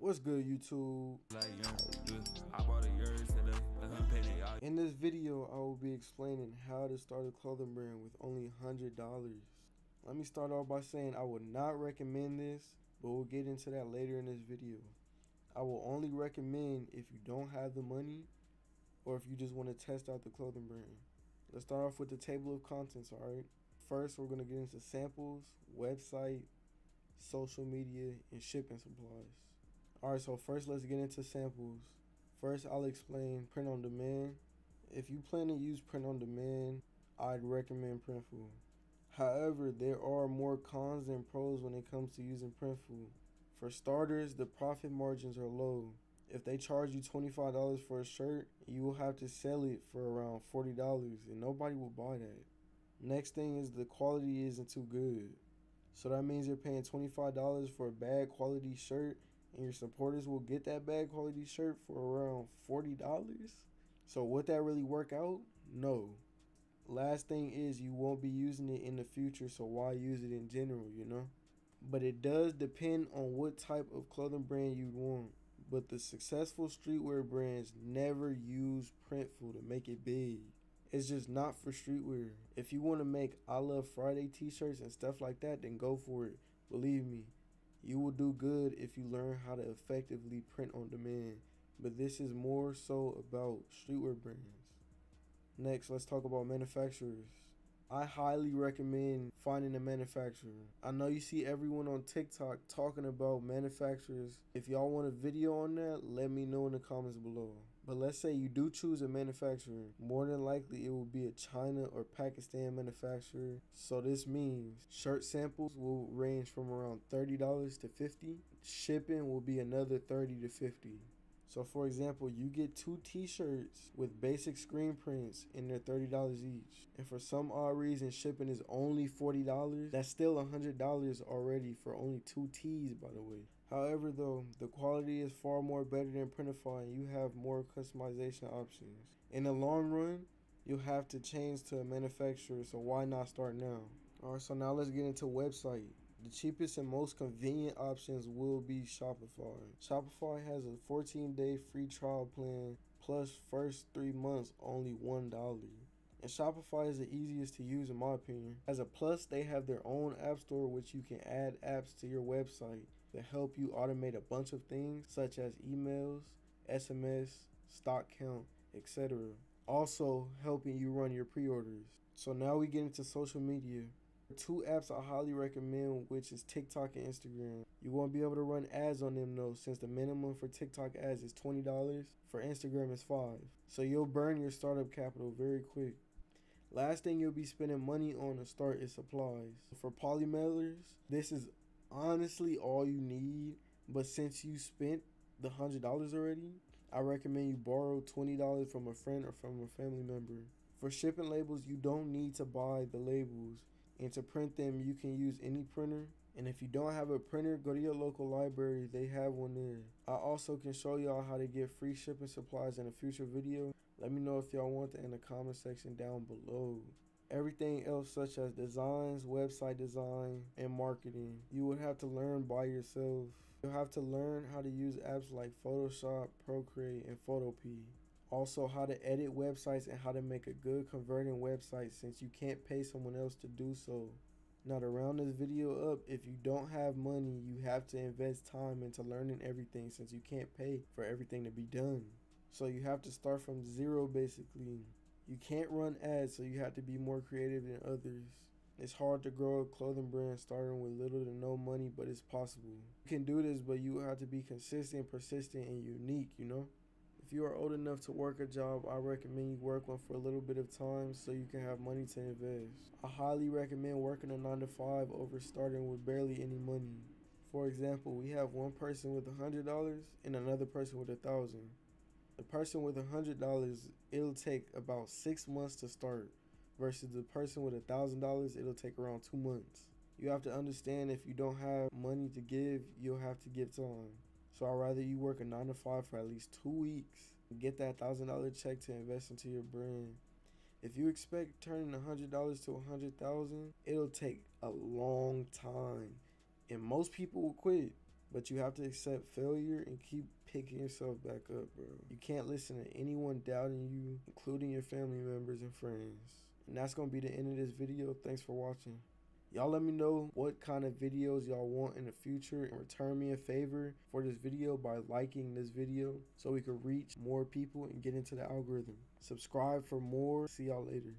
What's good, YouTube? In this video, I will be explaining how to start a clothing brand with only $100. Let me start off by saying I would not recommend this, but we'll get into that later in this video. I will only recommend if you don't have the money or if you just want to test out the clothing brand. Let's start off with the table of contents, alright? First, we're going to get into samples, website, social media, and shipping supplies. Alright, so first let's get into samples. First, I'll explain print on demand. If you plan to use print on demand, I'd recommend Printful. However, there are more cons than pros when it comes to using Printful. For starters, the profit margins are low. If they charge you $25 for a shirt, you will have to sell it for around $40, and nobody will buy that. Next thing is the quality isn't too good. So that means you're paying $25 for a bad quality shirt, and your supporters will get that bad quality shirt for around $40. So would that really work out? No. Last thing is you won't be using it in the future, so why use it in general, you know? But it does depend on what type of clothing brand you want. But the successful streetwear brands never use Printful to make it big. It's just not for streetwear. If you want to make I Love Friday t-shirts and stuff like that, then go for it. Believe me, you will do good if you learn how to effectively print on demand. But this is more so about streetwear brands. Next, let's talk about manufacturers. I highly recommend finding a manufacturer. I know you see everyone on TikTok talking about manufacturers. If y'all want a video on that, let me know in the comments below. But let's say you do choose a manufacturer. More than likely, it will be a China or Pakistan manufacturer. So this means shirt samples will range from around $30 to $50. Shipping will be another $30 to $50. So for example, you get 2 t-shirts with basic screen prints and they're $30 each. And for some odd reason, shipping is only $40. That's still $100 already for only 2 tees, by the way. However though, the quality is far more better than Printify and you have more customization options. In the long run, you'll have to change to a manufacturer, so why not start now? Alright, so now let's get into website. The cheapest and most convenient options will be Shopify. Shopify has a 14-day free trial plan, plus first 3 months only $1. And Shopify is the easiest to use in my opinion. As a plus, they have their own app store which you can add apps to your website that help you automate a bunch of things such as emails, SMS, stock count, etc. Also helping you run your pre-orders. So now we get into social media. 2 apps I highly recommend, which is TikTok and Instagram. You won't be able to run ads on them though, since the minimum for TikTok ads is $20, for Instagram is $5. So you'll burn your startup capital very quick. Last thing you'll be spending money on to start is supplies. For poly mailers, this is honestly all you need, but since you spent the $100 already, I recommend you borrow $20 from a friend or from a family member. For shipping labels, you don't need to buy the labels. And to print them, you can use any printer. And if you don't have a printer, go to your local library. They have one there. I also can show y'all how to get free shipping supplies in a future video. Let me know if y'all want that in the comment section down below. Everything else such as designs, website design, and marketing, you would have to learn by yourself. You'll have to learn how to use apps like Photoshop, Procreate, and Photopea. Also how to edit websites and how to make a good converting website since you can't pay someone else to do so. Now to round this video up, if you don't have money, you have to invest time into learning everything since you can't pay for everything to be done. So you have to start from zero basically. You can't run ads, so you have to be more creative than others. It's hard to grow a clothing brand starting with little to no money, but it's possible. You can do this, but you have to be consistent, persistent, and unique, you know? If you are old enough to work a job, I recommend you work one for a little bit of time so you can have money to invest. I highly recommend working a 9 to 5 over starting with barely any money. For example, we have one person with $100 and another person with $1,000. The person with $100, it'll take about 6 months to start, versus the person with $1,000, it'll take around 2 months. You have to understand if you don't have money to give, you'll have to give time. So I'd rather you work a 9 to 5 for at least 2 weeks and get that $1,000 check to invest into your brand. If you expect turning $100 to $100,000, it'll take a long time and most people will quit. But you have to accept failure and keep picking yourself back up, bro. You can't listen to anyone doubting you, including your family members and friends. And that's going to be the end of this video. Thanks for watching. Y'all let me know what kind of videos y'all want in the future, and return me a favor for this video by liking this video so we can reach more people and get into the algorithm. Subscribe for more. See y'all later.